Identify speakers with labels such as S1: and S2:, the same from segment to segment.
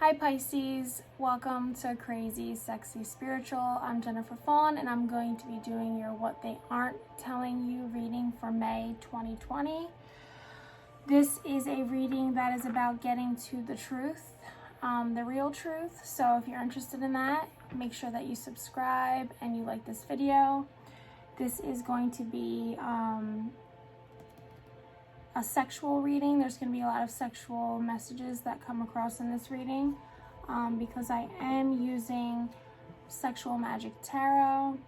S1: Hi Pisces, welcome to Crazy Sexy Spiritual. I'm Jennifer FAWN and I'm going to be doing your What They Aren't Telling You reading for May 2020. This is a reading that is about getting to the truth, the real truth. So if you're interested in that, make sure that you subscribe and you like this video. This is going to be a sexual reading. There's going to be a lot of sexual messages that come across in this reading because I am using Sexual Magic Tarot.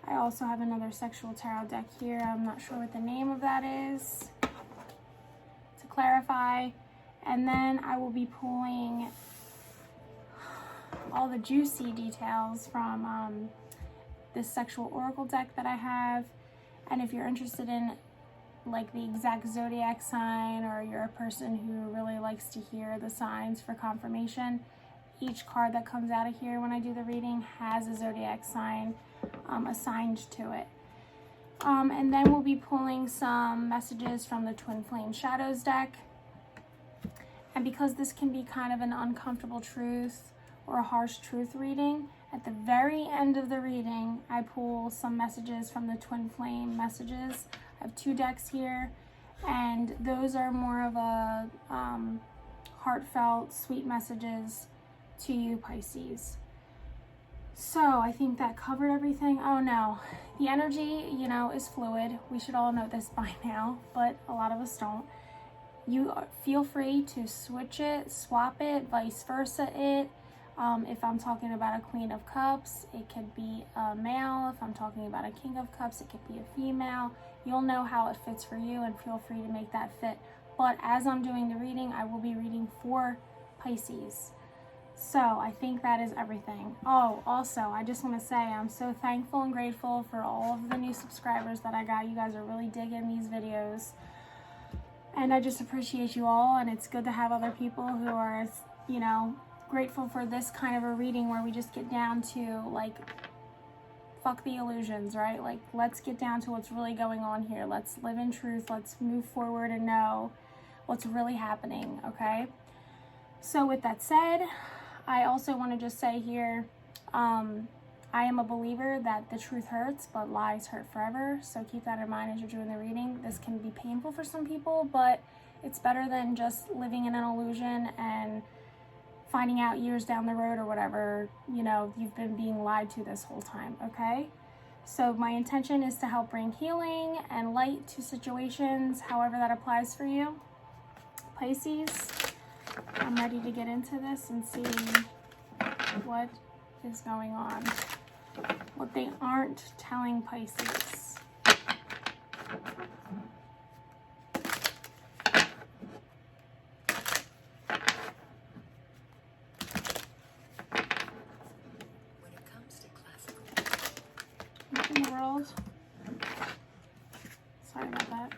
S1: I also have another sexual tarot deck here. I'm not sure what the name of that is to clarify. And then I will be pulling all the juicy details from this sexual oracle deck that I have. And if you're interested in like the exact zodiac sign, or you're a person who really likes to hear the signs for confirmation, each card that comes out of here when I do the reading has a zodiac sign assigned to it. And then we'll be pulling some messages from the Twin Flame Shadows deck. And because this can be kind of an uncomfortable truth or a harsh truth reading, at the very end of the reading, I pull some messages from the Twin Flame messages. I have two decks here, and those are more of a heartfelt, sweet messages to you, Pisces. So I think that covered everything. Oh no, the energy, is fluid. We should all know this by now, but a lot of us don't. You feel free to switch it, swap it, vice versa it. If I'm talking about a Queen of Cups, it could be a male. If I'm talking about a King of Cups, it could be a female. You'll know how it fits for you and feel free to make that fit. But as I'm doing the reading, I will be reading for Pisces. So I think that is everything. Oh, also, I just want to say I'm so thankful and grateful for all of the new subscribers that I got. You guys are really digging these videos. And I just appreciate you all. And it's good to have other people who are, grateful for this kind of a reading where we just get down to, like, fuck the illusions, right? Like, let's get down to what's really going on here. Let's live in truth. Let's move forward and know what's really happening, okay? So with that said, I also want to just say here, I am a believer that the truth hurts, but lies hurt forever. So keep that in mind as you're doing the reading. This can be painful for some people, but it's better than just living in an illusion and finding out years down the road or whatever, you've been being lied to this whole time, okay? So my intention is to help bring healing and light to situations, however that applies for you. Pisces, I'm ready to get into this and see what is going on. What they aren't telling Pisces. What in the world? Sorry about that.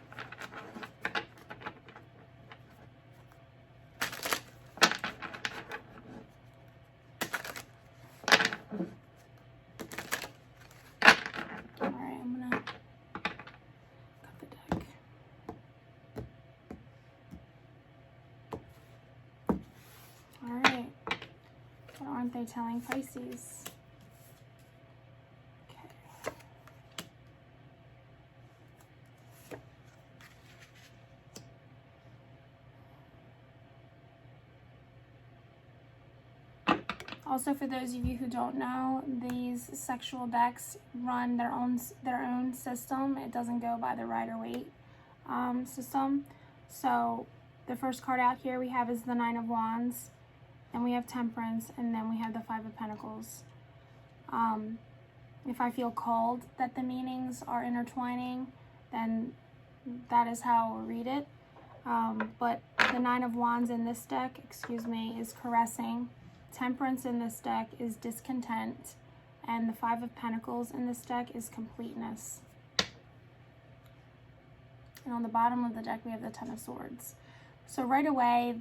S1: Alright, I'm gonna cut the deck. Alright. What aren't they telling Pisces? Also, for those of you who don't know, these sexual decks run their own system. It doesn't go by the Rider-Waite system. So the first card out here we have is the Nine of Wands, and we have Temperance, and then we have the Five of Pentacles. If I feel called that the meanings are intertwining, then that is how I'll read it. But the Nine of Wands in this deck, is caressing. Temperance in this deck is discontent, and the Five of Pentacles in this deck is completeness. And on the bottom of the deck we have the Ten of Swords. So right away,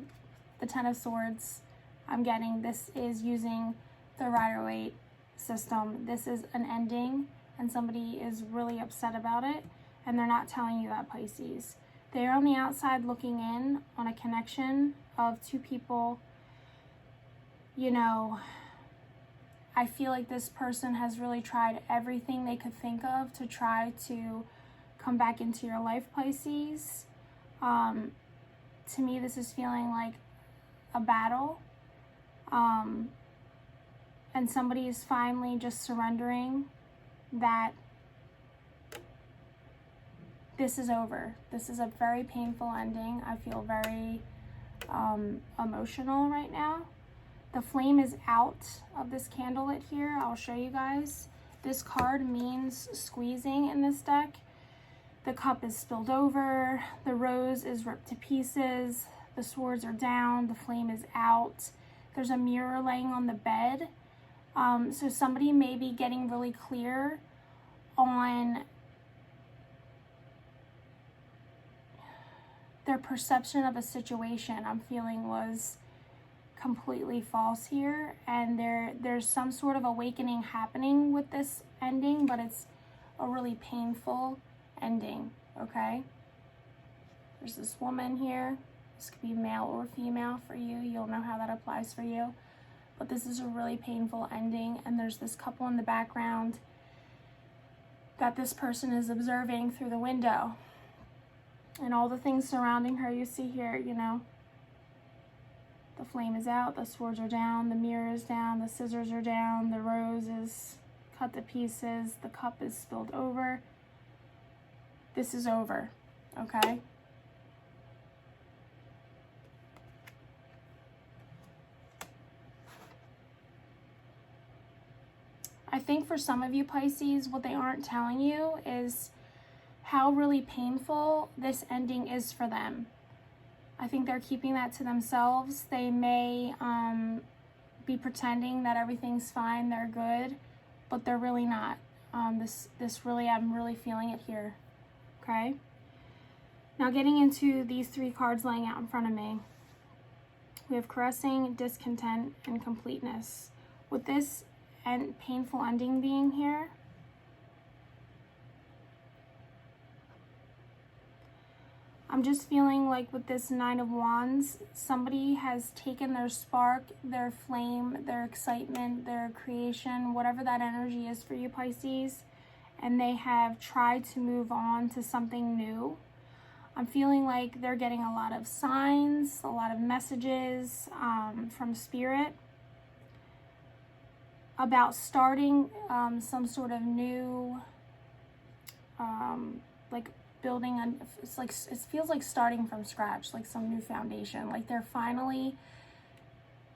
S1: the Ten of Swords, I'm getting this is using the Rider-Waite system. This is an ending, and somebody is really upset about it, and they're not telling you that, Pisces. They're on the outside looking in on a connection of two people you know, I feel like this person has really tried everything they could think of to try to come back into your life, Pisces. To me, this is feeling like a battle. And somebody is finally just surrendering that this is over. This is a very painful ending. I feel very emotional right now. The flame is out of this candlelit here. I'll show you guys. This card means squeezing in this deck. The cup is spilled over. The rose is ripped to pieces. The swords are down. The flame is out. There's a mirror laying on the bed. So somebody may be getting really clear on their perception of a situation. I'm feeling was completely false here, and there's some sort of awakening happening with this ending, but it's a really painful ending. Okay, there's this woman here. This could be male or female for you. You'll know how that applies for you, but this is a really painful ending. And there's this couple in the background that this person is observing through the window, and all the things surrounding her you see here. You know, the flame is out, the swords are down, the mirror is down, the scissors are down, the rose is cut to pieces, the cup is spilled over. This is over, okay? I think for some of you Pisces, what they aren't telling you is how really painful this ending is for them. I think they're keeping that to themselves. They may be pretending that everything's fine, they're good, but they're really not. This really, I'm really feeling it here, okay? Now getting into these three cards laying out in front of me. We have caressing, discontent, and completeness. With this painful ending being here, I'm just feeling like with this Nine of Wands, somebody has taken their spark, their flame, their excitement, their creation, whatever that energy is for you Pisces, and they have tried to move on to something new. I'm feeling like they're getting a lot of signs, a lot of messages from Spirit about starting some sort of new, like building it's like, it feels like starting from scratch, like some new foundation. Like they're finally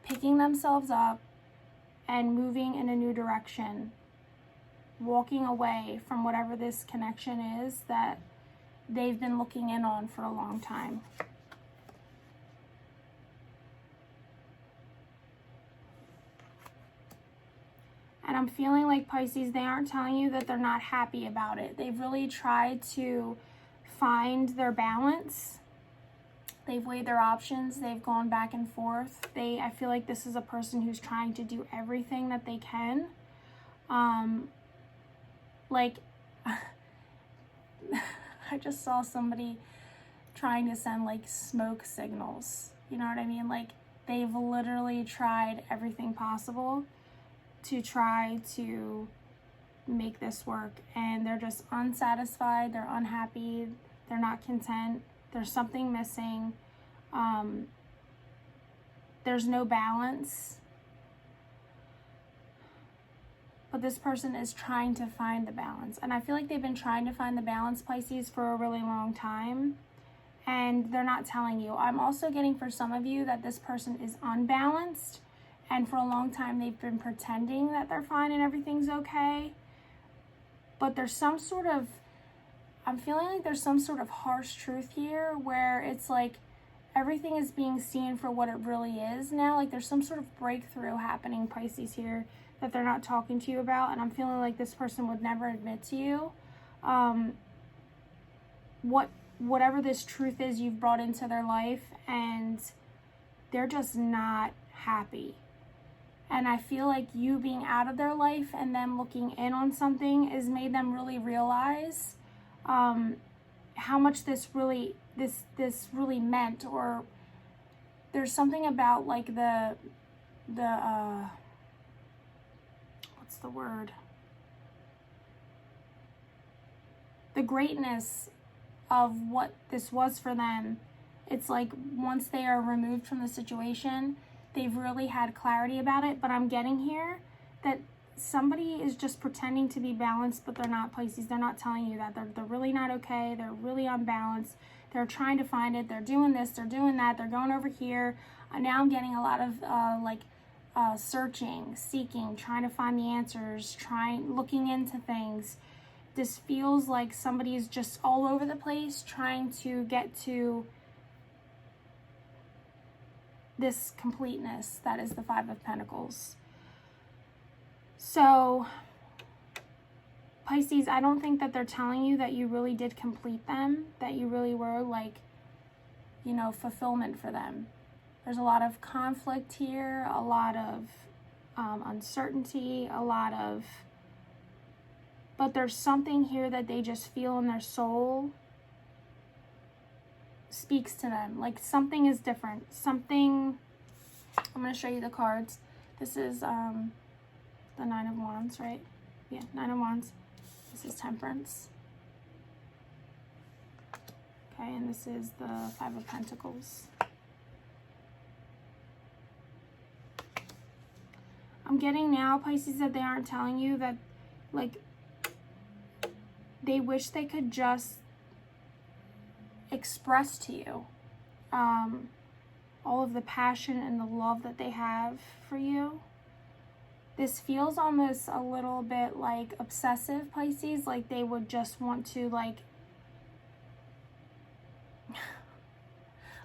S1: picking themselves up and moving in a new direction, walking away from whatever this connection is that they've been looking in on for a long time. And I'm feeling like Pisces, they aren't telling you that they're not happy about it. They've really tried to find their balance. They've weighed their options. They've gone back and forth. I feel like this is a person who's trying to do everything that they can. Like, I just saw somebody trying to send like smoke signals. You know what I mean? Like they've literally tried everything possible to try to make this work, and they're just unsatisfied, they're unhappy, they're not content, there's something missing, there's no balance. But this person is trying to find the balance, and I feel like they've been trying to find the balance, Pisces, for a really long time, and they're not telling you. I'm also getting for some of you that this person is unbalanced, and for a long time they've been pretending that they're fine and everything's okay. But there's some sort of, I'm feeling like there's some sort of harsh truth here where it's like everything is being seen for what it really is now. Like there's some sort of breakthrough happening, Pisces, here that they're not talking to you about. And I'm feeling like this person would never admit to you whatever this truth is you've brought into their life, and they're just not happy. And I feel like you being out of their life and them looking in on something has made them really realize how much this really meant. Or there's something about like the what's the word? The greatness of what this was for them. It's like once they are removed from the situation, they've really had clarity about it. But I'm getting here that somebody is just pretending to be balanced, but they're not, Pisces. They're not telling you that. They're really not okay. They're really unbalanced. They're trying to find it. They're doing this. They're doing that. They're going over here. Now I'm getting a lot of searching, seeking, trying to find the answers, looking into things. This feels like somebody is just all over the place trying to get to this completeness that is the Five of Pentacles. So, Pisces, I don't think that they're telling you that you really did complete them, that you really were like, you know, fulfillment for them. There's a lot of conflict here, a lot of uncertainty, but there's something here that they just feel in their soul speaks to them. Like something is different. Something, I'm going to show you the cards. This is the Nine of Wands, right? Yeah, Nine of Wands. This is Temperance. Okay, and this is the Five of Pentacles. I'm getting now, Pisces, that they aren't telling you that, like, they wish they could just express to you all of the passion and the love that they have for you. This feels almost a little bit like obsessive, Pisces, like they would just want to, like,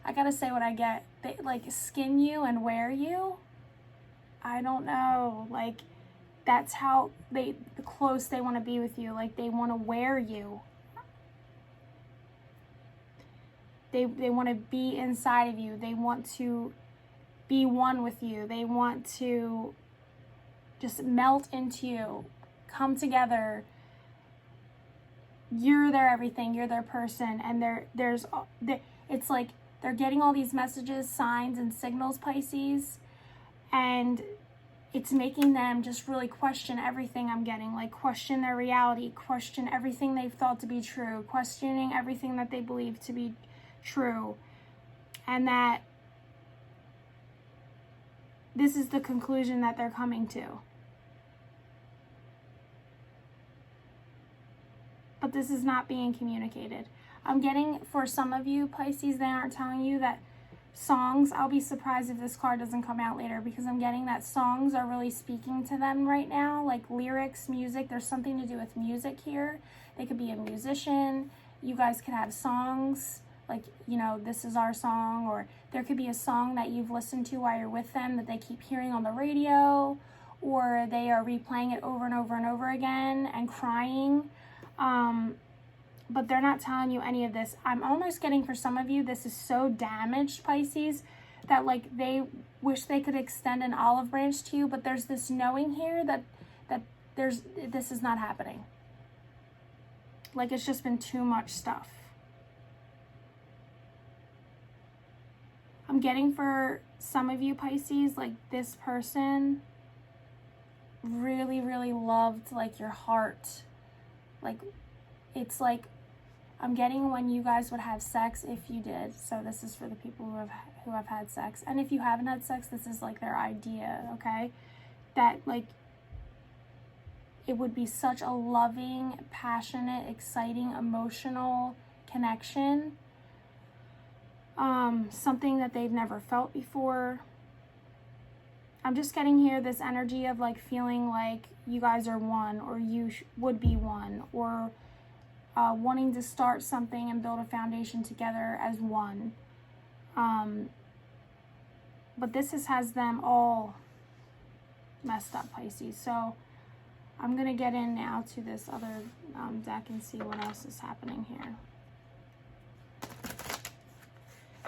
S1: I gotta say what I get, they like skin you and wear you. I don't know, like that's how the close they want to be with you. Like they want to wear you. They want to be inside of you. They want to be one with you. They want to just melt into you, come together. You're their everything. You're their person. And it's like they're getting all these messages, signs, and signals, Pisces, and it's making them just really question everything I'm getting, like question their reality, question everything they've thought to be true, questioning everything that they believe to be true, and that this is the conclusion that they're coming to. But this is not being communicated. I'm getting, for some of you, Pisces, they aren't telling you that songs, I'll be surprised if this card doesn't come out later, because I'm getting that songs are really speaking to them right now, like lyrics, music. There's something to do with music here. They could be a musician. You guys could have songs, like, you know, this is our song, or there could be a song that you've listened to while you're with them that they keep hearing on the radio, or they are replaying it over and over and over again and crying. But they're not telling you any of this. I'm almost getting, for some of you, this is so damaged, Pisces, that like they wish they could extend an olive branch to you, but there's this knowing here that this is not happening. Like it's just been too much stuff. I'm getting, for some of you, Pisces, like this person really, really loved like your heart. Like it's like, I'm getting when you guys would have sex, if you did. So this is for the people who have had sex. And if you haven't had sex, this is like their idea, okay? That like it would be such a loving, passionate, exciting, emotional connection. Something that they've never felt before. I'm just getting here this energy of like feeling like you guys are one, or you would be one, or wanting to start something and build a foundation together as one. But this has them all messed up, Pisces. So I'm going to get in now to this other deck and see what else is happening here.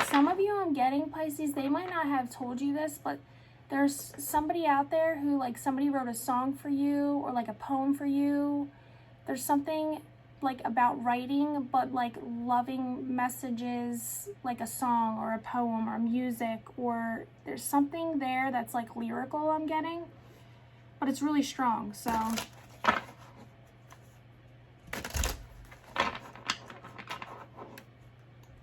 S1: Some of you I'm getting, Pisces, they might not have told you this, but there's somebody out there who, like, somebody wrote a song for you or like a poem for you. There's something like about writing, but like loving messages, like a song or a poem or music, or there's something there that's like lyrical I'm getting, but it's really strong. So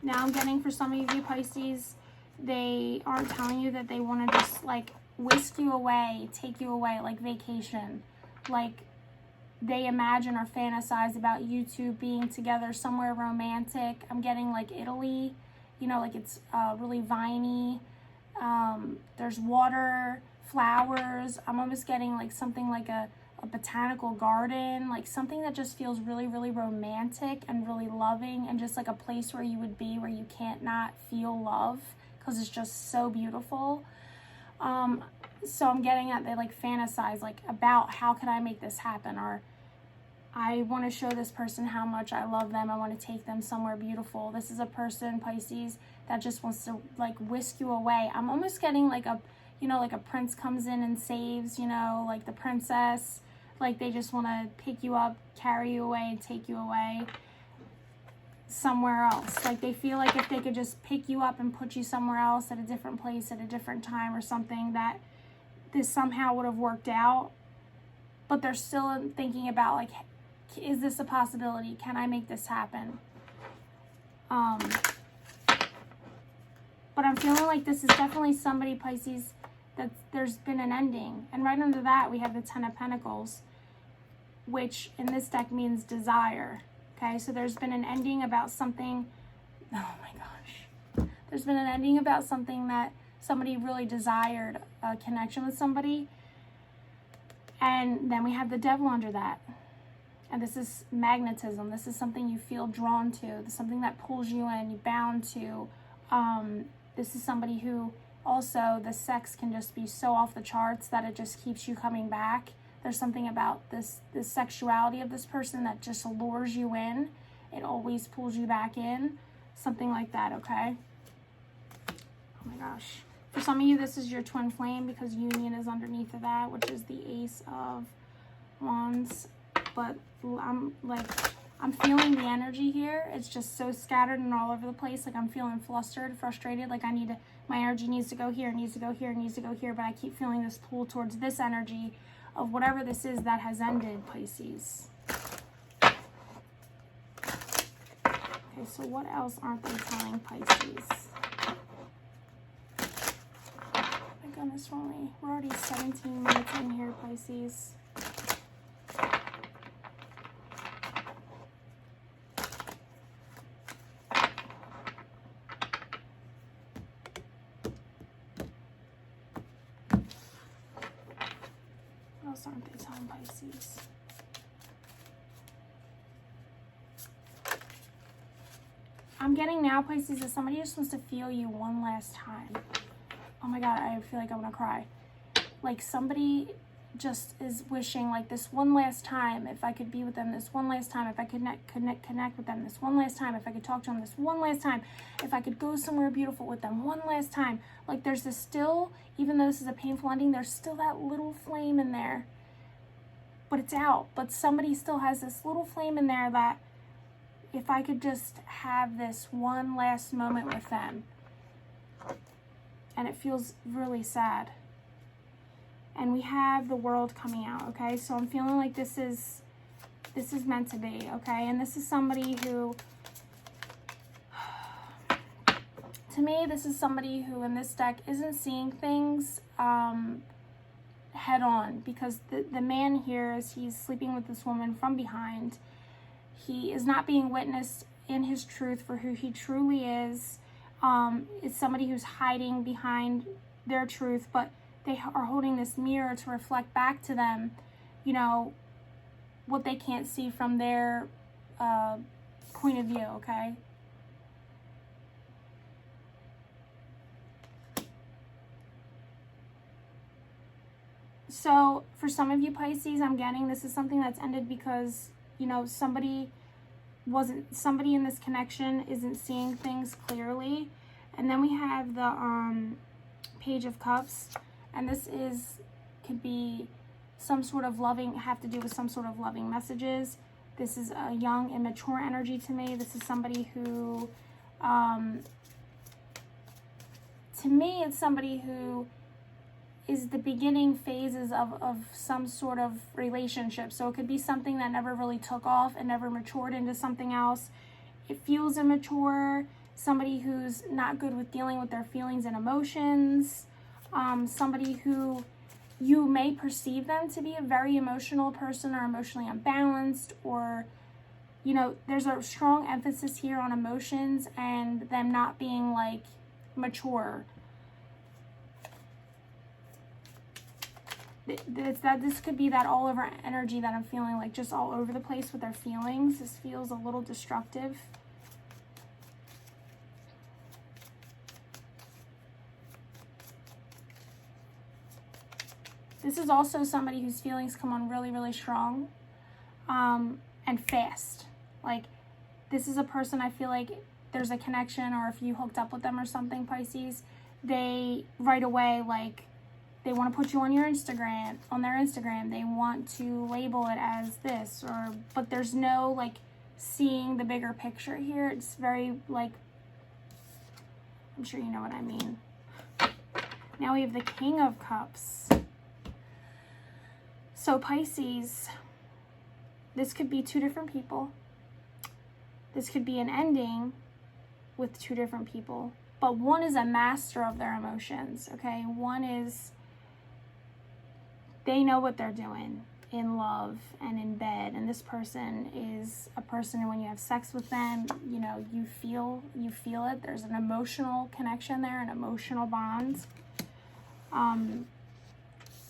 S1: now I'm getting, for some of you Pisces, they aren't telling you that they want to just like whisk you away, take you away, like vacation. Like they imagine or fantasize about you two being together somewhere romantic. I'm getting like Italy, you know, like it's really viney. There's water, flowers. I'm almost getting like something like a botanical garden, like something that just feels really, really romantic and really loving, and just like a place where you would be where you can't not feel love because it's just so beautiful. So I'm getting that they like fantasize like about how can I make this happen, or I want to show this person how much I love them. I want to take them somewhere beautiful. This is a person, Pisces, that just wants to like whisk you away. I'm almost getting like a, you know, like a prince comes in and saves, you know, like the princess. Like they just want to pick you up, carry you away, and take you away somewhere else. Like they feel like if they could just pick you up and put you somewhere else at a different place at a different time or something, that this somehow would have worked out. But they're still thinking about like, is this a possibility? Can I make this happen? But I'm feeling like this is definitely somebody, Pisces, that there's been an ending. And right under that, we have the Ten of Pentacles, which in this deck means desire. Okay, so there's been an ending about something. Oh my gosh. There's been an ending about something that somebody really desired, a connection with somebody. And then we have the Devil under that. And this is magnetism. This is something you feel drawn to. This is something that pulls you in, you're bound to. This is somebody who also, the sex can just be so off the charts that it just keeps you coming back. There's something about this sexuality of this person that just lures you in. It always pulls you back in. Something like that, okay? Oh my gosh. For some of you, this is your twin flame because union is underneath of that, which is the Ace of Wands. But I'm feeling the energy here. It's just so scattered and all over the place. Like I'm feeling flustered, frustrated. Like my energy needs to go here, needs to go here, needs to go here. But I keep feeling this pull towards this energy of whatever this is that has ended, Pisces. Okay, so what else aren't they telling Pisces? My goodness, we're already 17 minutes in here, Pisces. Aren't they telling Pisces? I'm getting now, Pisces, that somebody just wants to feel you one last time. Oh my God, I feel like I want to cry. Like somebody just is wishing like this one last time, if I could be with them this one last time, if I could connect with them this one last time, if I could talk to them this one last time, if I could go somewhere beautiful with them one last time. Like there's this still, even though this is a painful ending, there's still that little flame in there, but it's out. But somebody still has this little flame in there that if I could just have this one last moment with them. And it feels really sad. And we have the World coming out, okay? So I'm feeling like this is meant to be, okay? And this is somebody who, to me, this is somebody who in this deck isn't seeing things head on, because the man here, as he's sleeping with this woman from behind, he is not being witnessed in his truth for who he truly is. It's somebody who's hiding behind their truth, but they are holding this mirror to reflect back to them, you know, what they can't see from their point of view, okay? So for some of you Pisces, I'm getting this is something that's ended because, you know, somebody in this connection isn't seeing things clearly. And then we have the Page of Cups, and this could be some sort of loving, have to do with some sort of loving messages. This is a young, immature energy to me. This is somebody who, to me, it's somebody who is the beginning phases of some sort of relationship. So it could be something that never really took off and never matured into something else. It feels immature. Somebody who's not good with dealing with their feelings and emotions. Somebody who you may perceive them to be a very emotional person or emotionally unbalanced, or, you know, there's a strong emphasis here on emotions and them not being like mature. This could be that all over energy that I'm feeling, like just all over the place with their feelings. This feels a little destructive. This is also somebody whose feelings come on really, really strong and fast. Like, this is a person I feel like there's a connection, or if you hooked up with them or something, Pisces, they right away, like, they want to put you on your Instagram, on their Instagram. They want to label it as this, or, but there's no like seeing the bigger picture here. It's very like, I'm sure you know what I mean. Now we have the King of Cups. So Pisces, this could be two different people. This could be an ending with two different people, but one is a master of their emotions, okay? One is, they know what they're doing in love and in bed, and this person is a person when you have sex with them, you know, you feel it. There's an emotional connection there, an emotional bond.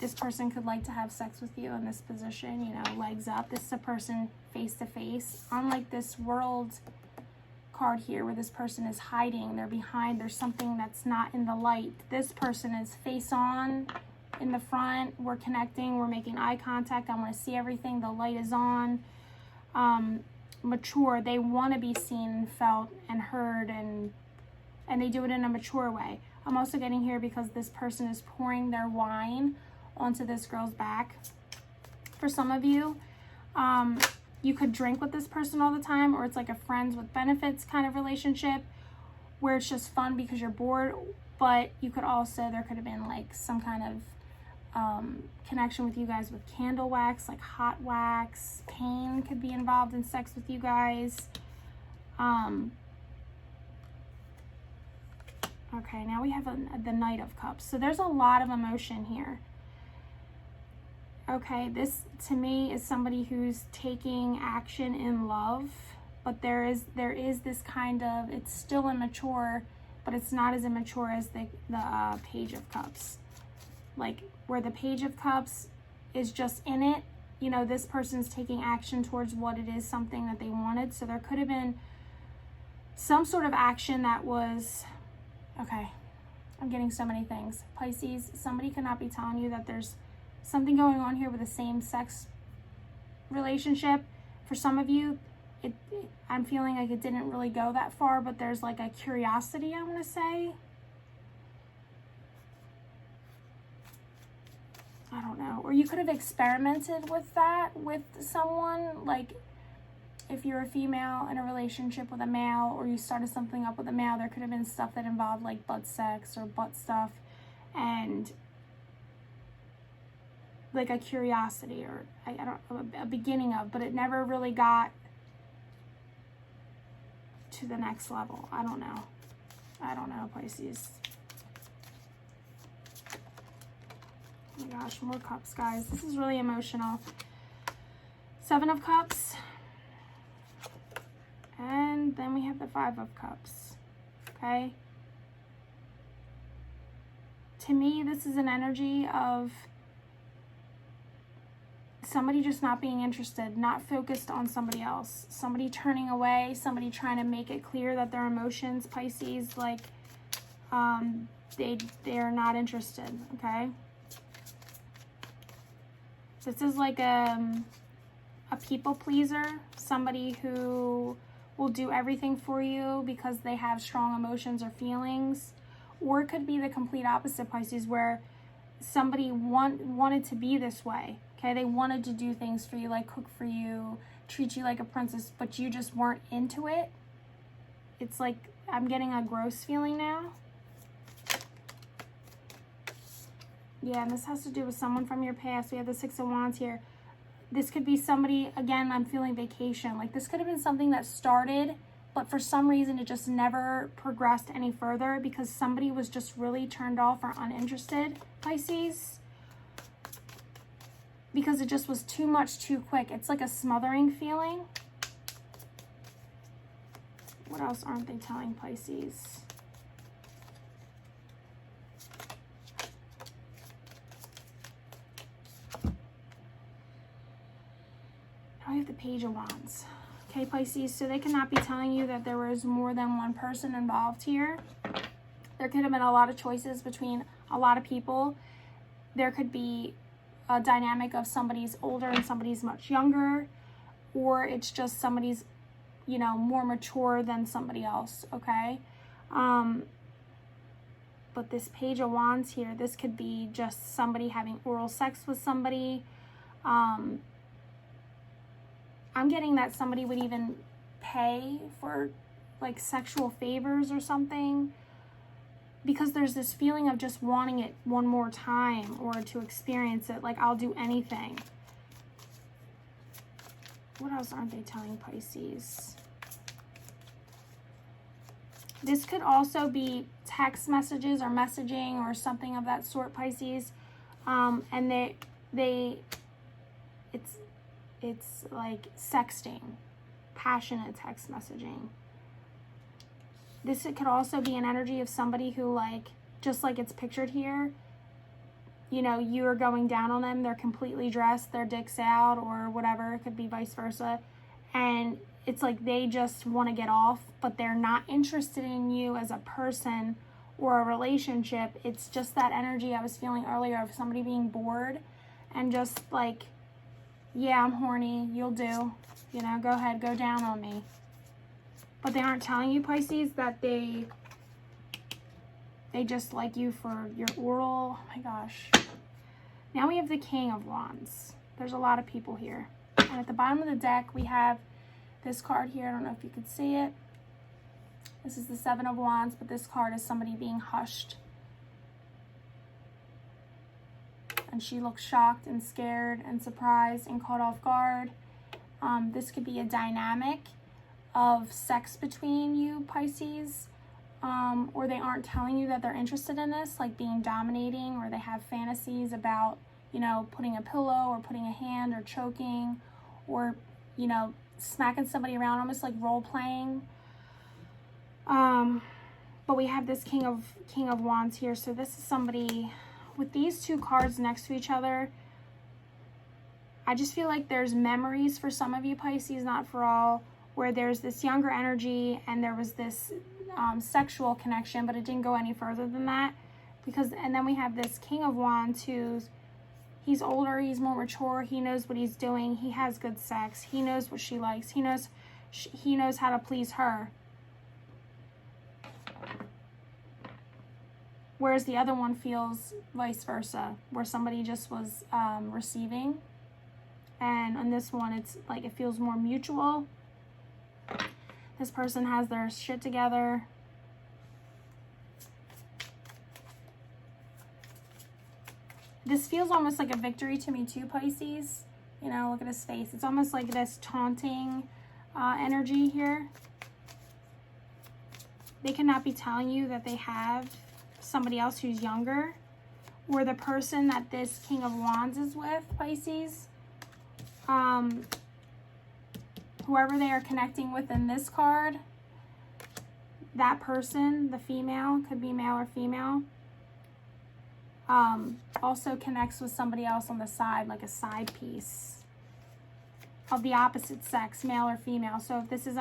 S1: This person could like to have sex with you in this position, you know, legs up. This is a person face to face. Unlike this World card here where this person is hiding, they're behind, there's something that's not in the light. This person is face on in the front. We're connecting, we're making eye contact. I want to see everything. The light is on. Mature. They want to be seen and felt and heard, and they do it in a mature way. I'm also getting here because this person is pouring their wine onto this girl's back. For some of you, you could drink with this person all the time, or it's like a friends with benefits kind of relationship where it's just fun because you're bored. But you could also, there could have been like some kind of connection with you guys with candle wax, like hot wax. Pain could be involved in sex with you guys. Okay, now we have the Knight of Cups. So there's a lot of emotion here. Okay, this to me is somebody who's taking action in love, but there is this kind of, it's still immature, but it's not as immature as the Page of Cups. Like, where the Page of Cups is just in it, you know, this person's taking action towards what it is, something that they wanted. So there could have been some sort of action that was, okay, I'm getting so many things. Pisces, somebody could not be telling you that there's something going on here with the same sex relationship. For some of you, I'm feeling like it didn't really go that far, but there's like a curiosity, I want to say. I don't know. Or you could have experimented with that with someone. Like, if you're a female in a relationship with a male, or you started something up with a male, there could have been stuff that involved like butt sex or butt stuff, and like a curiosity, or I don't know, a beginning of, but it never really got to the next level. I don't know, Pisces. Oh my gosh, more cups, guys. This is really emotional. Seven of Cups. And then we have the Five of Cups. Okay? To me, this is an energy of somebody just not being interested, not focused on somebody else, somebody turning away, somebody trying to make it clear that their emotions, Pisces, like, they are not interested, okay? This is like a people pleaser, somebody who will do everything for you because they have strong emotions or feelings. Or it could be the complete opposite, Pisces, where somebody wanted to be this way, Okay, they wanted to do things for you, like cook for you, treat you like a princess, but you just weren't into it. It's like, I'm getting a gross feeling now. Yeah, and this has to do with someone from your past. We have the Six of Wands here. This could be somebody, again, I'm feeling vacation. Like this could have been something that started, but for some reason it just never progressed any further because somebody was just really turned off or uninterested, Pisces. Because it just was too much too quick. It's like a smothering feeling. What else aren't they telling Pisces? I have the Page of Wands. Okay, Pisces, so they cannot be telling you that there was more than one person involved here. There could have been a lot of choices between a lot of people. There could be a dynamic of somebody's older and somebody's much younger, or it's just somebody's, you know, more mature than somebody else, okay? But this Page of Wands here, this could be just somebody having oral sex with somebody. I'm getting that somebody would even pay for like sexual favors or something, because there's this feeling of just wanting it one more time or to experience it. Like, I'll do anything. What else aren't they telling Pisces? This could also be text messages or messaging or something of that sort, Pisces. And it's like sexting, passionate text messaging. This could also be an energy of somebody who, like, just like it's pictured here, you know, you are going down on them, they're completely dressed, their dick's out or whatever, it could be vice versa. And it's like they just want to get off, but they're not interested in you as a person or a relationship. It's just that energy I was feeling earlier of somebody being bored and just like, yeah, I'm horny, you'll do, you know, go ahead, go down on me. But they aren't telling you, Pisces, that they just like you for your oral. Oh my gosh. Now we have the King of Wands. There's a lot of people here. And at the bottom of the deck, we have this card here. I don't know if you could see it. This is the Seven of Wands, but this card is somebody being hushed. And she looks shocked and scared and surprised and caught off guard. This could be a dynamic of sex between you, Pisces, or they aren't telling you that they're interested in this, like being dominating, or they have fantasies about, you know, putting a pillow or putting a hand or choking or, you know, smacking somebody around, almost like role playing. But we have this King of Wands here. So this is somebody with these two cards next to each other. I just feel like there's memories for some of you, Pisces, not for all, where there's this younger energy and there was this sexual connection, but it didn't go any further than that. And then we have this King of Wands he's older, he's more mature, he knows what he's doing, he has good sex, he knows what she likes, he knows how to please her. Whereas the other one feels vice versa, where somebody just was receiving. And on this one, it's like it feels more mutual. This person has their shit together. This feels almost like a victory to me too, Pisces. You know, look at his face. It's almost like this taunting energy here. They cannot be telling you that they have somebody else who's younger, or the person that this King of Wands is with, Pisces. Whoever they are connecting with in this card, that person, the female, could be male or female, also connects with somebody else on the side, like a side piece of the opposite sex, male or female. So if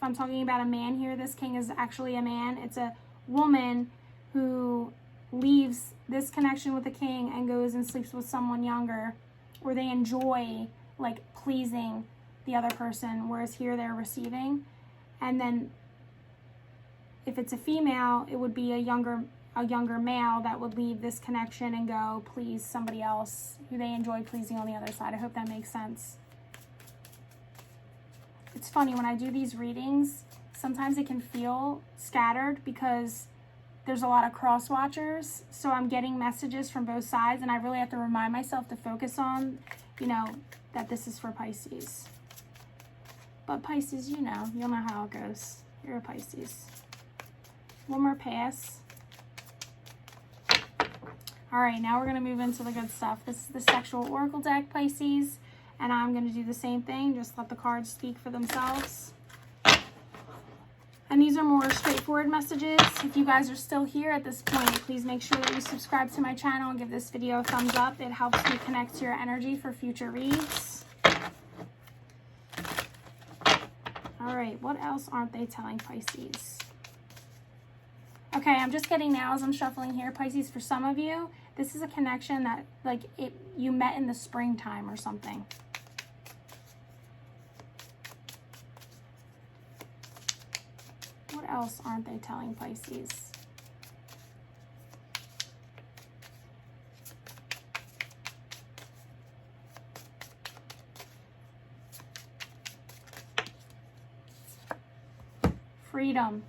S1: I'm talking about a man here, this king is actually a man. It's a woman who leaves this connection with the king and goes and sleeps with someone younger, or they enjoy like pleasing the other person, whereas here they're receiving. And then if it's a female, it would be a younger a younger male that would leave this connection and go please somebody else who they enjoy pleasing on the other side. I hope that makes sense. It's funny, when I do these readings, sometimes it can feel scattered because there's a lot of cross watchers. So I'm getting messages from both sides, and I really have to remind myself to focus on, you know, that this is for Pisces. But Pisces, you'll know how it goes. You're a Pisces. One more pass. All right, now we're going to move into the good stuff. This is the Sexual Oracle deck, Pisces, and I'm going to do the same thing. Just let the cards speak for themselves. And these are more straightforward messages. If you guys are still here at this point, please make sure that you subscribe to my channel and give this video a thumbs up. It helps me connect to your energy for future reads. All right, what else aren't they telling Pisces? Okay, I'm just getting now as I'm shuffling here, Pisces, for some of you, this is a connection that, like, you met in the springtime or something. What else aren't they telling Pisces? Freedom.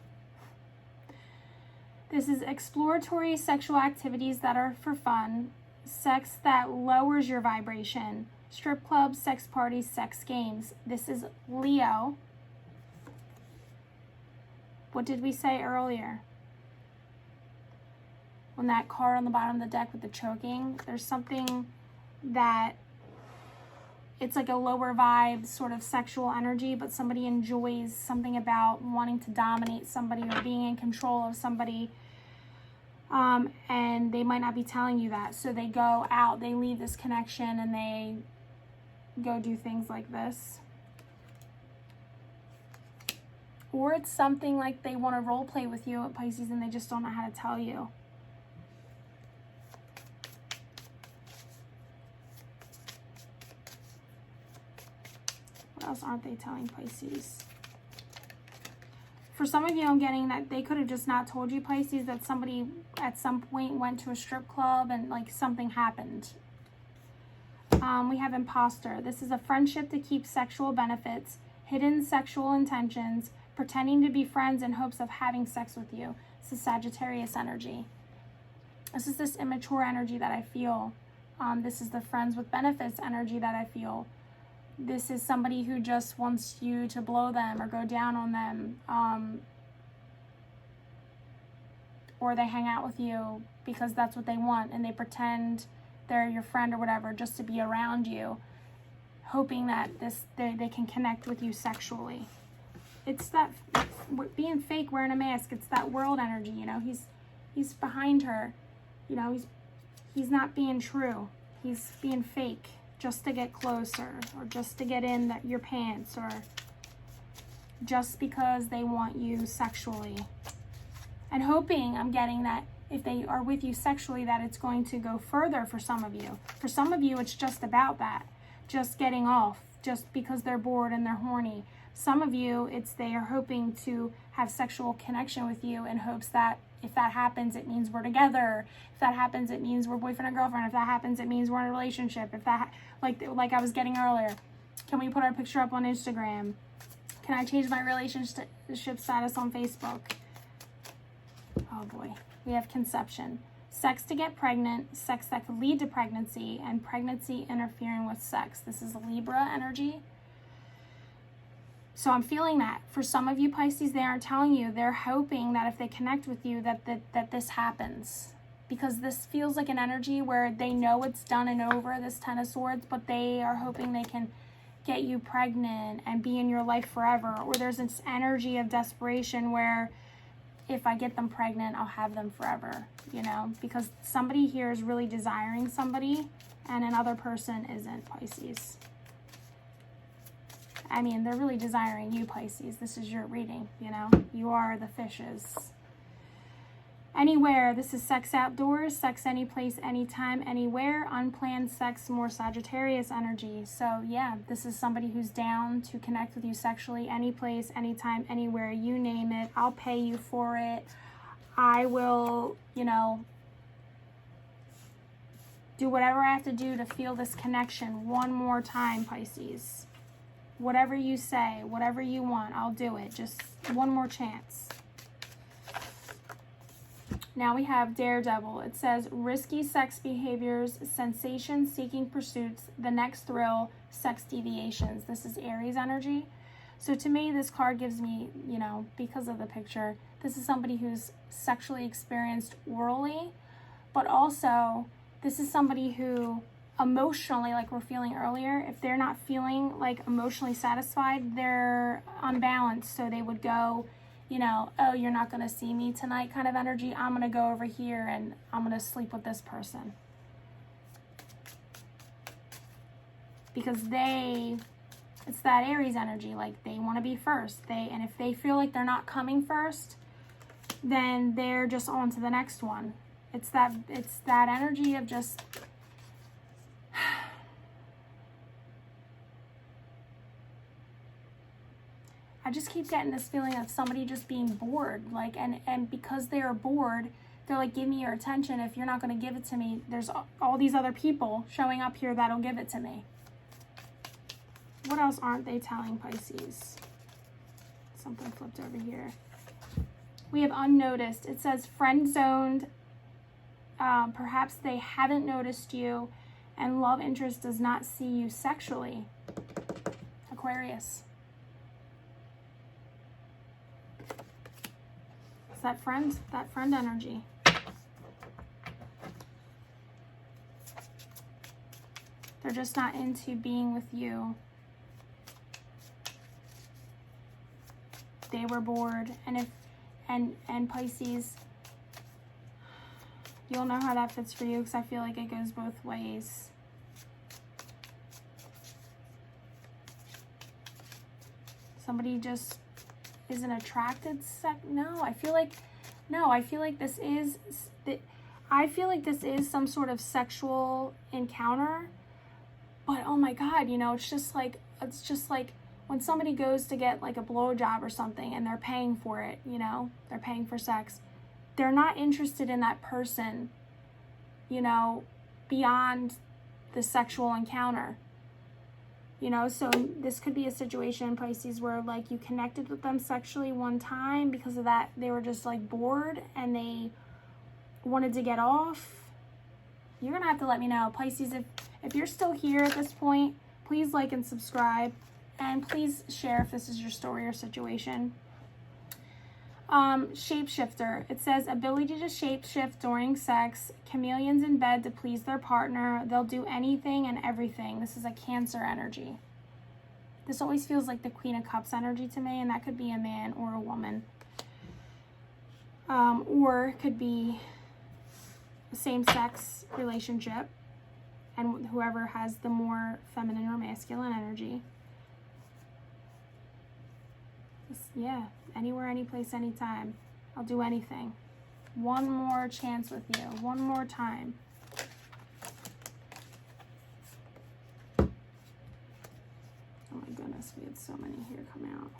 S1: This is exploratory sexual activities that are for fun, sex that lowers your vibration, strip clubs, sex parties, sex games. This is Leo. What did we say earlier? When that card on the bottom of the deck with the choking, there's something that it's like a lower vibe sort of sexual energy, but somebody enjoys something about wanting to dominate somebody or being in control of somebody. And they might not be telling you that. So they go out, they leave this connection, and they go do things like this. Or it's something like they want to role play with you at Pisces and they just don't know how to tell you. What else aren't they telling Pisces? For some of you, I'm getting that they could have just not told you, Pisces, that somebody at some point went to a strip club and like something happened. We have imposter. This is a friendship to keep sexual benefits, hidden sexual intentions, pretending to be friends in hopes of having sex with you. This is Sagittarius energy. This is this immature energy that I feel. This is the friends with benefits energy that I feel. This is somebody who just wants you to blow them or go down on them. Or they hang out with you because that's what they want and they pretend they're your friend or whatever just to be around you, hoping that they can connect with you sexually. It's that being fake, wearing a mask. It's that world energy, you know. He's behind her, you know. He's not being true. He's being fake just to get closer, or just to get in your pants, or just because they want you sexually. And hoping, I'm getting that if they are with you sexually, that it's going to go further for some of you. For some of you, it's just about that, just getting off, just because they're bored and they're horny. Some of you, it's they are hoping to have sexual connection with you in hopes that if that happens, it means we're together. If that happens, it means we're boyfriend and girlfriend. If that happens, it means we're in a relationship. If that, like I was getting earlier, can we put our picture up on Instagram? Can I change my relationship status on Facebook? Oh boy, we have conception. Sex to get pregnant, sex that could lead to pregnancy, and pregnancy interfering with sex. This is Libra energy. So I'm feeling that. For some of you, Pisces, they aren't telling you. They're hoping that if they connect with you, that this happens. Because this feels like an energy where they know it's done and over, this Ten of Swords, but they are hoping they can get you pregnant and be in your life forever. Or there's this energy of desperation where if I get them pregnant, I'll have them forever, you know? Because somebody here is really desiring somebody and another person isn't, Pisces. I mean, they're really desiring you, Pisces. This is your reading, you know? You are the fishes. Anywhere. This is sex outdoors, sex any place, anytime, anywhere. Unplanned sex, more Sagittarius energy. So, yeah, this is somebody who's down to connect with you sexually, any place, anytime, anywhere. You name it. I'll pay you for it. I will, you know, do whatever I have to do to feel this connection one more time, Pisces. Whatever you say, whatever you want, I'll do it. Just one more chance. Now we have Daredevil. It says, risky sex behaviors, sensation-seeking pursuits, the next thrill, sex deviations. This is Aries energy. So to me, this card gives me, you know, because of the picture, this is somebody who's sexually experienced orally, but also this is somebody who emotionally, like we're feeling earlier, if they're not feeling like emotionally satisfied, they're unbalanced. So they would go, you know, oh, you're not going to see me tonight kind of energy. I'm going to go over here and I'm going to sleep with this person. Because it's that Aries energy, like they want to be first. And if they feel like they're not coming first, then they're just on to the next one. It's that energy of just I just keep getting this feeling of somebody just being bored, like, and because they are bored, they're like, give me your attention. If you're not going to give it to me, there's all these other people showing up here that'll give it to me. What else aren't they telling Pisces? Something flipped over here. We have unnoticed. It says friend zoned. Perhaps they haven't noticed you, and love interest does not see you sexually. Aquarius. It's that friend energy. They're just not into being with you. They were bored, and Pisces, you'll know how that fits for you, because I feel like it goes both ways. Somebody just isn't attracted. I feel like this is some sort of sexual encounter. But oh my God, you know, it's just like when somebody goes to get like a blowjob or something and they're paying for it, you know, they're paying for sex. They're not interested in that person, you know, beyond the sexual encounter. You know, so this could be a situation, Pisces, where like you connected with them sexually one time, because of that they were just like bored and they wanted to get off. You're gonna have to let me know, Pisces, if you're still here at this point, please like and subscribe, and please share if this is your story or situation. Shapeshifter. It says ability to shapeshift during sex, chameleons in bed to please their partner. They'll do anything and everything. This is a Cancer energy. This always feels like the Queen of Cups energy to me, and that could be a man or a woman. Or it could be a same-sex relationship, and whoever has the more feminine or masculine energy. Yeah, anywhere, anyplace, anytime. I'll do anything. One more chance with you. One more time. Oh my goodness, we had so many here come out.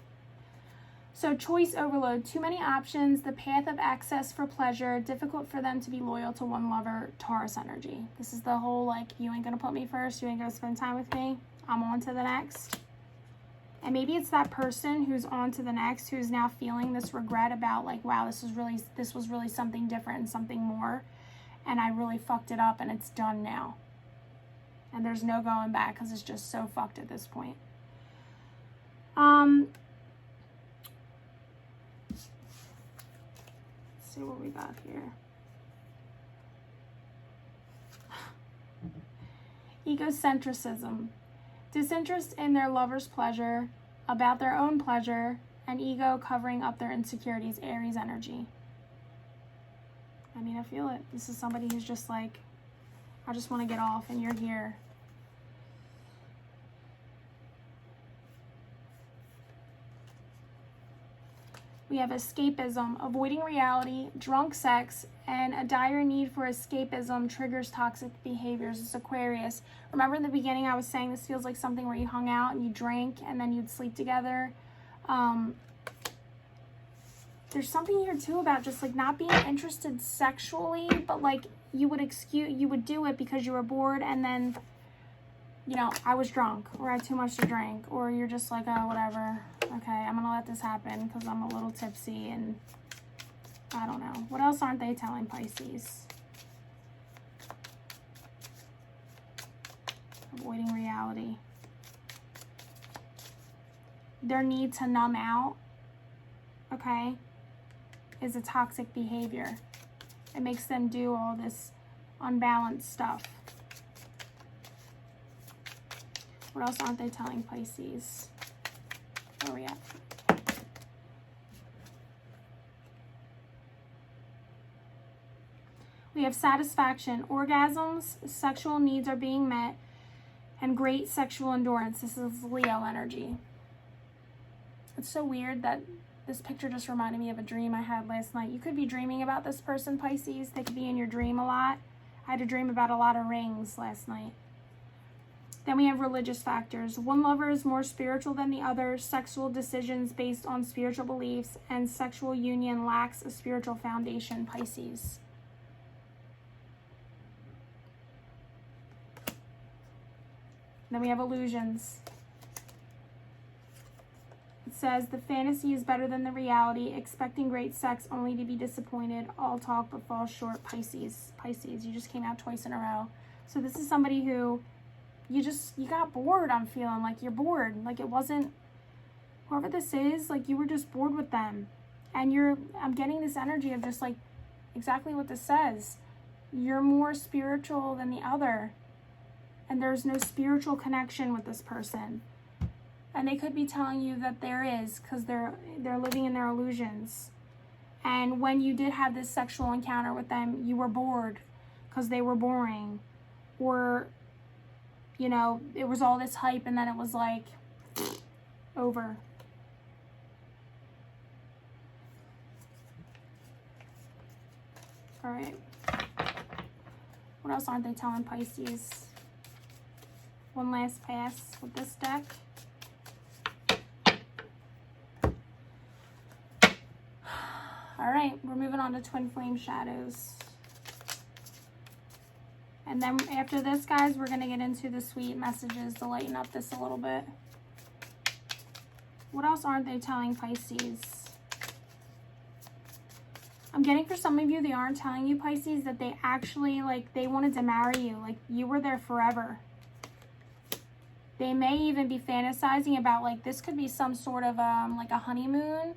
S1: So choice overload. Too many options. The path of access for pleasure. Difficult for them to be loyal to one lover. Taurus energy. This is the whole like, you ain't gonna put me first. You ain't gonna spend time with me. I'm on to the next. And maybe it's that person who's on to the next, who's now feeling this regret about like, wow, this was really something different and something more, and I really fucked it up, and it's done now. And there's no going back, because it's just so fucked at this point. Let's see what we got here. Egocentrism. Disinterest in their lover's pleasure, about their own pleasure, and ego covering up their insecurities. Aries energy. I mean, I feel it. This is somebody who's just like, I just want to get off, and you're here. We have escapism, avoiding reality, drunk sex, and a dire need for escapism triggers toxic behaviors. It's Aquarius. Remember in the beginning I was saying this feels like something where you hung out and you drank and then you'd sleep together. There's something here too about just like not being interested sexually, but like you would do it because you were bored, and then, you know, I was drunk or I had too much to drink, or you're just like, oh, whatever. Okay, I'm gonna let this happen because I'm a little tipsy, and I don't know. What else aren't they telling Pisces? Avoiding reality. Their need to numb out, okay, is a toxic behavior. It makes them do all this unbalanced stuff. What else aren't they telling Pisces? Where are we at? We have satisfaction, orgasms, sexual needs are being met, and great sexual endurance. This is Leo energy. It's so weird that this picture just reminded me of a dream I had last night. You could be dreaming about this person, Pisces. They could be in your dream a lot. I had a dream about a lot of rings last night. Then we have religious factors. One lover is more spiritual than the other. Sexual decisions based on spiritual beliefs, and sexual union lacks a spiritual foundation, Pisces. Then we have illusions. It says the fantasy is better than the reality, expecting great sex only to be disappointed. All talk but falls short, Pisces. Pisces, you just came out twice in a row. So this is somebody who you got bored. I'm feeling like you're bored. Like it wasn't, whoever this is, like you were just bored with them. And I'm getting this energy of just like exactly what this says. You're more spiritual than the other. And there's no spiritual connection with this person. And they could be telling you that there is, because they're living in their illusions. And when you did have this sexual encounter with them, you were bored because they were boring. Or, you know, it was all this hype and then it was like over. All right. What else aren't they telling Pisces? One last pass with this deck. All right, we're moving on to Twin Flame Shadows. And then after this, guys, we're going to get into the sweet messages to lighten up this a little bit. What else aren't they telling Pisces? I'm getting for some of you, they aren't telling you, Pisces, that they actually, like, they wanted to marry you. Like, you were there forever. They may even be fantasizing about, like, this could be some sort of, like a honeymoon.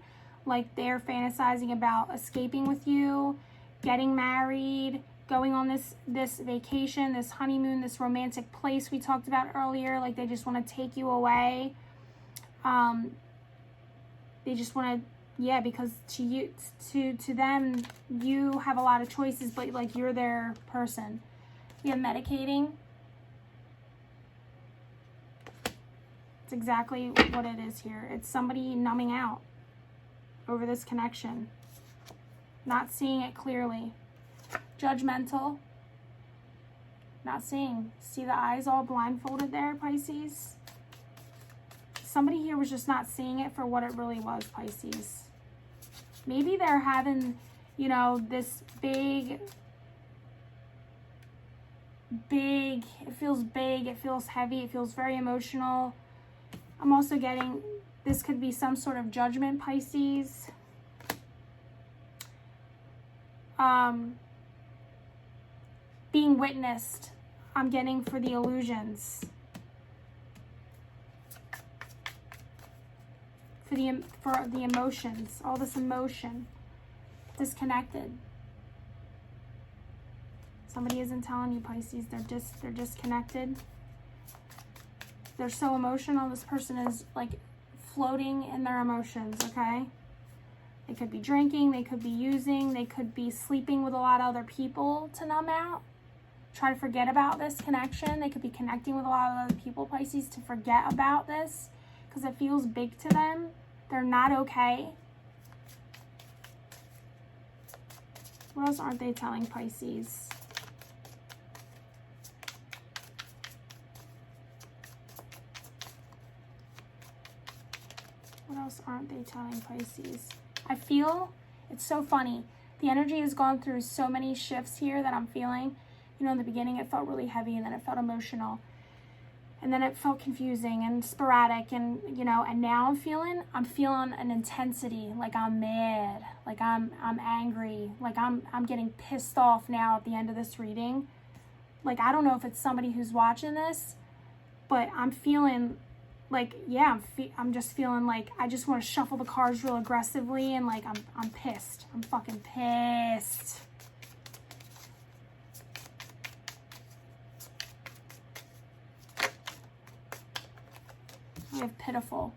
S1: Like, they're fantasizing about escaping with you, getting married, going on this vacation, this honeymoon, this romantic place we talked about earlier. Like, they just want to take you away. They just want to, yeah, because to them, you have a lot of choices, but, like, you're their person. We have medicating. It's exactly what it is here. It's somebody numbing out over this connection, not seeing it clearly. Judgmental, not seeing. See the eyes all blindfolded there, Pisces? Somebody here was just not seeing it for what it really was, Pisces. Maybe they're having, you know, this big, it feels big, it feels heavy, it feels very emotional. I'm also getting, this could be some sort of judgment, Pisces. Being witnessed, I'm getting for the illusions. For the emotions, all this emotion. Disconnected. Somebody isn't telling you, Pisces, they're disconnected. They're so emotional. This person is like floating in their emotions, okay? They could be drinking, they could be using, they could be sleeping with a lot of other people to numb out. Try to forget about this connection. They could be connecting with a lot of other people, Pisces, to forget about this because it feels big to them. They're not okay. What else aren't they telling Pisces? What else aren't they telling Pisces? I feel It's so funny. The energy has gone through so many shifts here that I'm feeling. You know, in the beginning it felt really heavy, and then it felt emotional. And then it felt confusing and sporadic, and, you know, and now I'm feeling an intensity, like I'm mad, like I'm angry, like I'm getting pissed off now at the end of this reading. Like, I don't know if it's somebody who's watching this, but I'm feeling like, yeah, I'm just feeling like I just want to shuffle the cards real aggressively, and like I'm pissed. I'm fucking pissed. I have pitiful.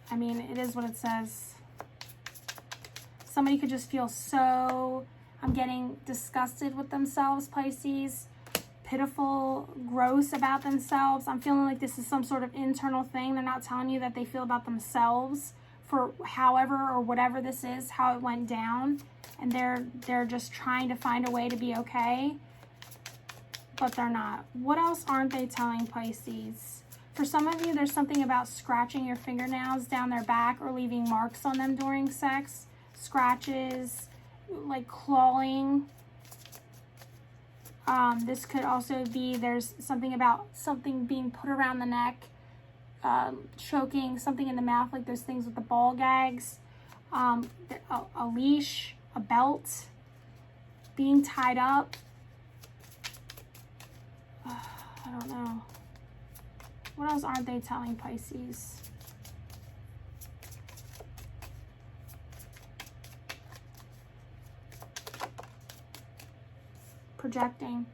S1: I mean, it is what it says. Somebody could just feel so, I'm getting disgusted with themselves, Pisces. Pitiful, gross about themselves. I'm feeling like this is some sort of internal thing. They're not telling you that they feel about themselves for however or whatever this is, how it went down. And they're just trying to find a way to be okay. But they're not. What else aren't they telling, Pisces? For some of you, there's something about scratching your fingernails down their back or leaving marks on them during sex. Scratches, like clawing. This could also be, there's something about something being put around the neck, choking, something in the mouth, like those things with the ball gags, a leash, a belt, being tied up. I don't know. What else aren't they telling, Pisces? Projecting.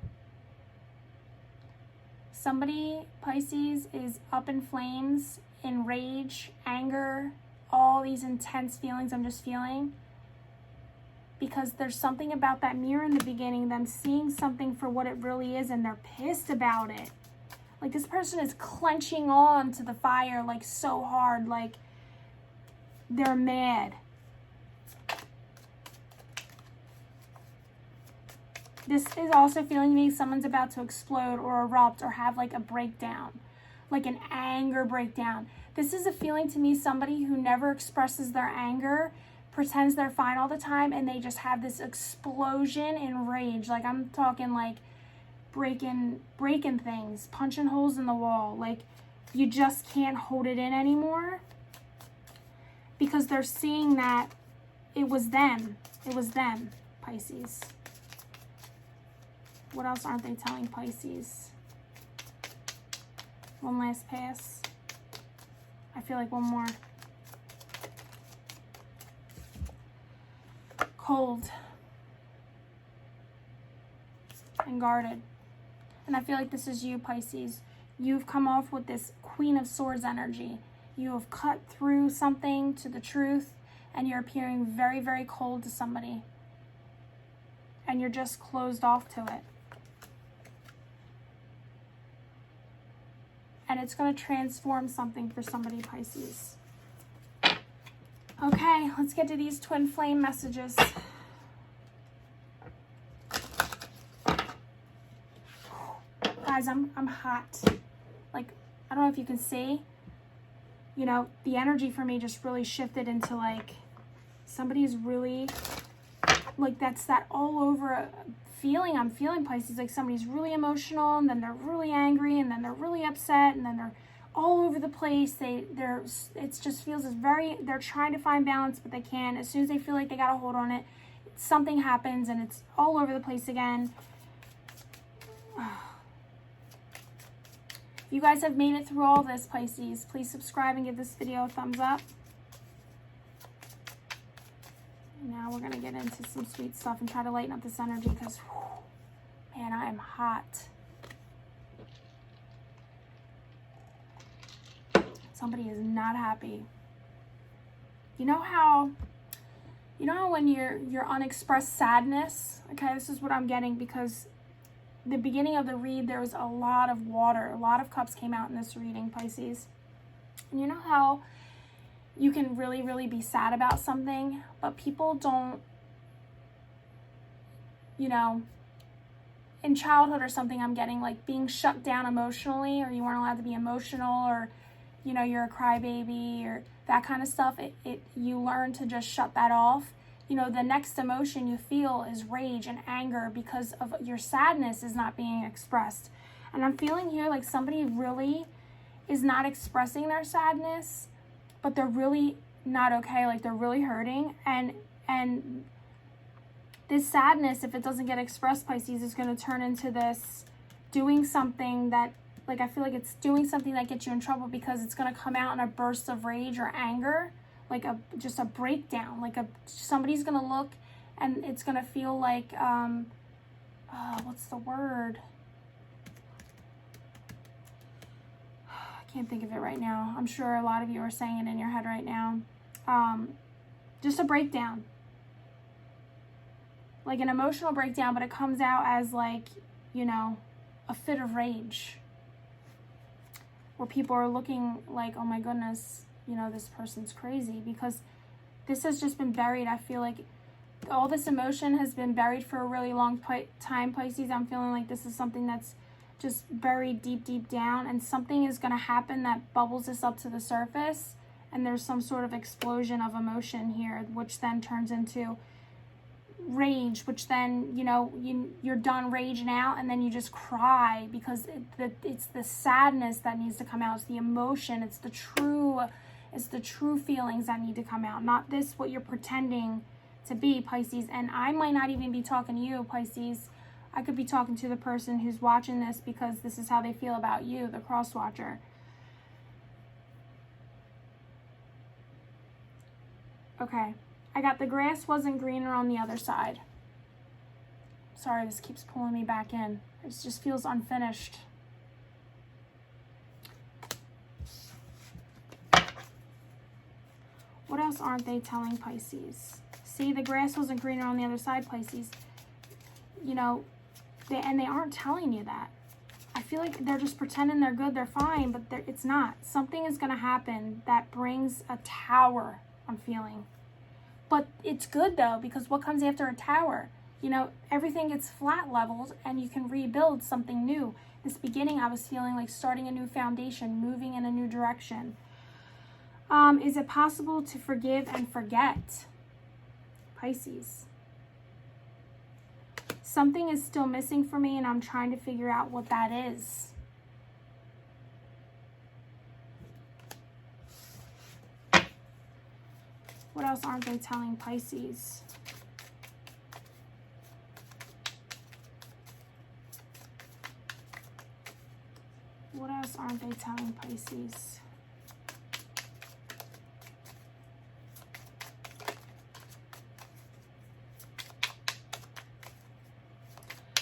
S1: Somebody, Pisces, is up in flames, in rage, anger, all these intense feelings I'm just feeling. Because there's something about that mirror in the beginning, them seeing something for what it really is, and they're pissed about it. Like, this person is clenching on to the fire, like, so hard, like, they're mad. This is also feeling to me someone's about to explode or erupt or have, like, a breakdown, like an anger breakdown. This is a feeling to me, somebody who never expresses their anger, pretends they're fine all the time, and they just have this explosion in rage. Like, I'm talking like breaking things, punching holes in the wall. Like, you just can't hold it in anymore, because they're seeing that it was them, Pisces. What else aren't they telling, Pisces? One last pass. I feel like one more. Cold and guarded. And I feel like this is you, Pisces. You've come off with this Queen of Swords energy. You have cut through something to the truth, and you're appearing very, very cold to somebody. And you're just closed off to it. And it's going to transform something for somebody, Pisces. Okay, let's get to these twin flame messages. Guys, I'm hot. Like, I don't know if you can see. You know, the energy for me just really shifted into, like, somebody's really, like, that's that all over feeling I'm feeling, Pisces. Like, somebody's really emotional, and then they're really angry, and then they're really upset, and then they're all over the place. It just feels as they're trying to find balance, but they can't. As soon as they feel like they got a hold on it, something happens, and it's all over the place again. If you guys have made it through all this, Pisces, please subscribe and give this video a thumbs up. Now we're going to get into some sweet stuff and try to lighten up this energy, because, man, I am hot. Somebody is not happy. You know how when your unexpressed sadness, okay, this is what I'm getting, because the beginning of the read, there was a lot of water, a lot of cups came out in this reading, Pisces. And you know how you can really, really be sad about something, but people don't, you know, in childhood or something, I'm getting like being shut down emotionally, or you weren't allowed to be emotional, or you know, you're a crybaby or that kind of stuff, you learn to just shut that off. You know, the next emotion you feel is rage and anger because of your sadness is not being expressed. And I'm feeling here like somebody really is not expressing their sadness, but they're really not okay. Like they're really hurting. And this sadness, if it doesn't get expressed, Pisces, is going to turn into this doing something that, like, I feel like it's doing something that gets you in trouble because it's going to come out in a burst of rage or anger, like just a breakdown. Like somebody's going to look and it's going to feel like, what's the word? I can't think of it right now. I'm sure a lot of you are saying it in your head right now. Just a breakdown. Like an emotional breakdown, but it comes out as like, you know, a fit of rage. Where people are looking like, oh my goodness, you know, this person's crazy, because this has just been buried. I feel like all this emotion has been buried for a really long time, Pisces. I'm feeling like this is something that's just buried deep, deep down, and something is going to happen that bubbles this up to the surface, and there's some sort of explosion of emotion here, which then turns into rage, which then, you know, you're done raging out, and then you just cry because it's the sadness that needs to come out. It's the emotion. It's the true feelings that need to come out, not this what you're pretending to be, Pisces. And I might not even be talking to you, Pisces. I could be talking to the person who's watching this because this is how they feel about you, the cross watcher. Okay. I got the grass wasn't greener on the other side. Sorry, this keeps pulling me back in. It just feels unfinished. What else aren't they telling Pisces? See, the grass wasn't greener on the other side, Pisces. You know, they aren't telling you that. I feel like they're just pretending they're good, they're fine, but it's not. Something is going to happen that brings a tower, I'm feeling. But it's good though, because what comes after a tower? You know, everything gets flat leveled and you can rebuild something new. This beginning, I was feeling like starting a new foundation, moving in a new direction. Is it possible to forgive and forget? Pisces. Something is still missing for me and I'm trying to figure out what that is. What else aren't they telling Pisces? What else aren't they telling Pisces?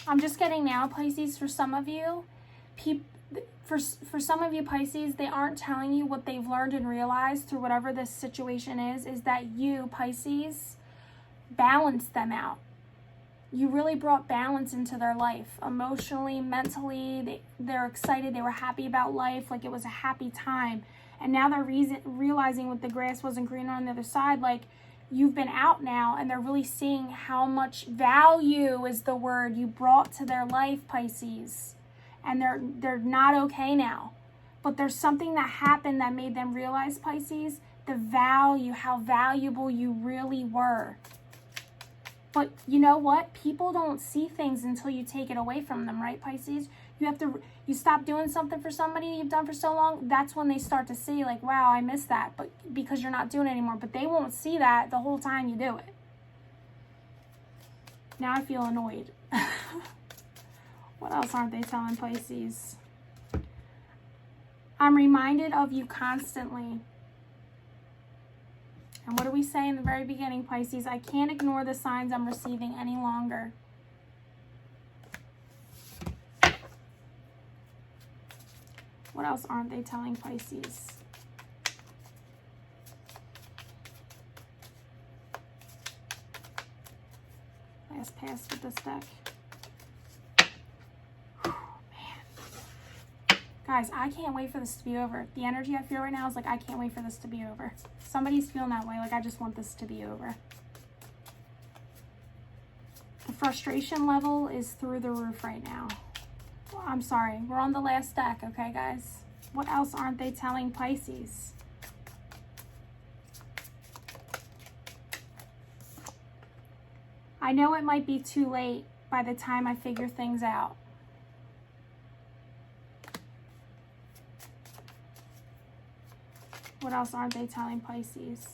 S1: I'm just getting now, Pisces, for some of you, for some of you, Pisces, they aren't telling you what they've learned and realized through whatever this situation is that you, Pisces, balanced them out. You really brought balance into their life, emotionally, mentally. They're excited. They were happy about life. Like it was a happy time. And now they're realizing what the grass wasn't greener on the other side. Like you've been out now and they're really seeing how much value is the word you brought to their life, Pisces. And they're not okay now. But there's something that happened that made them realize, Pisces, the value, how valuable you really were. But you know what? People don't see things until you take it away from them, right, Pisces? You stop doing something for somebody you've done for so long, that's when they start to see, like, wow, I missed that, but because you're not doing it anymore. But they won't see that the whole time you do it. Now I feel annoyed. What else aren't they telling Pisces? I'm reminded of you constantly. And what do we say in the very beginning, Pisces? I can't ignore the signs I'm receiving any longer. What else aren't they telling Pisces? Last pass with this deck. Guys, I can't wait for this to be over. The energy I feel right now is like, I can't wait for this to be over. Somebody's feeling that way. Like, I just want this to be over. The frustration level is through the roof right now. Well, I'm sorry. We're on the last deck, okay, guys? What else aren't they telling Pisces? I know it might be too late by the time I figure things out. What else aren't they telling Pisces?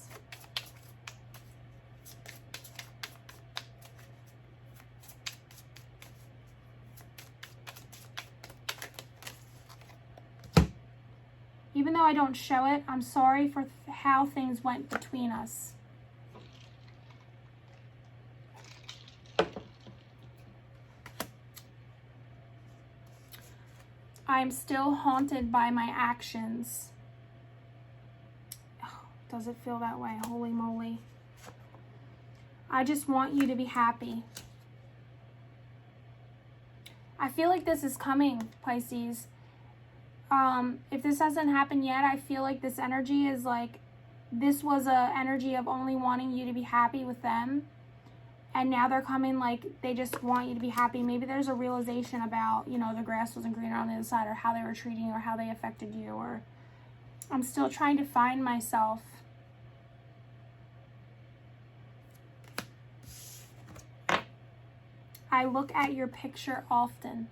S1: Even though I don't show it, I'm sorry for how things went between us. I'm still haunted by my actions. Oh, does it feel that way? Holy moly. I just want you to be happy. I feel like this is coming, Pisces. If this hasn't happened yet, I feel like this energy is like, this was a energy of only wanting you to be happy with them. And now they're coming like they just want you to be happy. Maybe there's a realization about, you know, the grass wasn't greener on the other side, or how they were treating you, or how they affected you. Or I'm still trying to find myself. I look at your picture often.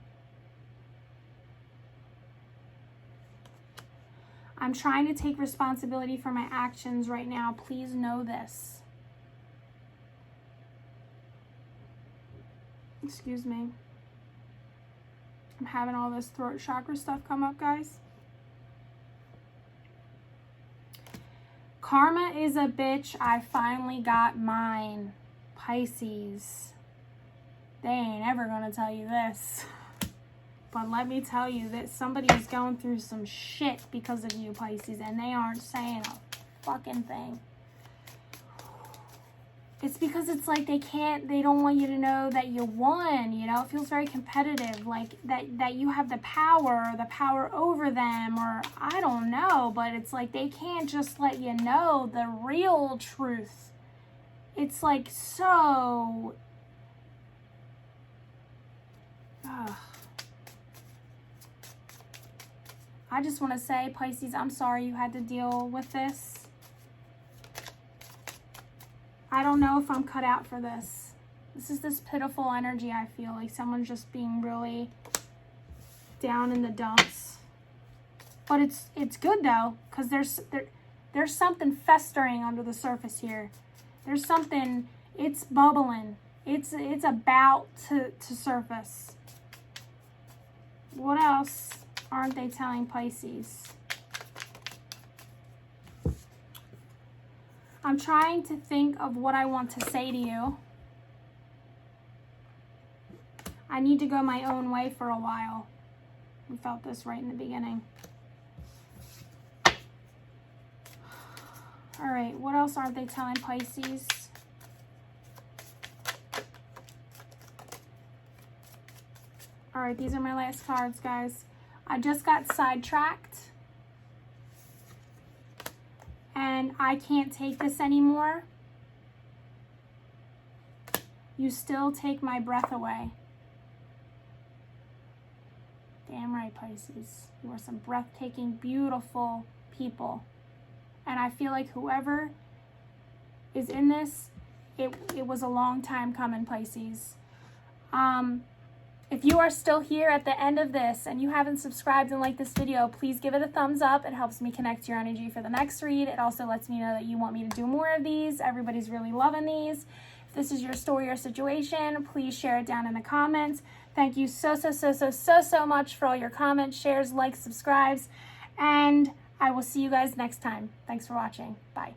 S1: I'm trying to take responsibility for my actions right now. Please know this. Excuse me. I'm having all this throat chakra stuff come up, guys. Karma is a bitch. I finally got mine. Pisces. They ain't ever gonna tell you this. But let me tell you that somebody's going through some shit because of you, Pisces, and they aren't saying a fucking thing. It's because it's like they don't want you to know that you won, you know? It feels very competitive, like that you have the power over them, or I don't know, but it's like they can't just let you know the real truth. It's like so... Ugh. I just want to say, Pisces, I'm sorry you had to deal with this. I don't know if I'm cut out for this. This is this pitiful energy, I feel like someone's just being really down in the dumps. But it's good though, because there's something festering under the surface here. There's something, it's bubbling. It's about to surface. What else aren't they telling Pisces? I'm trying to think of what I want to say to you. I need to go my own way for a while. We felt this right in the beginning. All right, what else aren't they telling Pisces? All right, these are my last cards, guys. I just got sidetracked. And I can't take this anymore. You still take my breath away. Damn right, Pisces. You are some breathtaking, beautiful people. And I feel like whoever is in this, it was a long time coming, Pisces. If you are still here at the end of this and you haven't subscribed and liked this video, please give it a thumbs up. It helps me connect your energy for the next read. It also lets me know that you want me to do more of these. Everybody's really loving these. If this is your story or situation, please share it down in the comments. Thank you so much for all your comments, shares, likes, subscribes, and I will see you guys next time. Thanks for watching. Bye.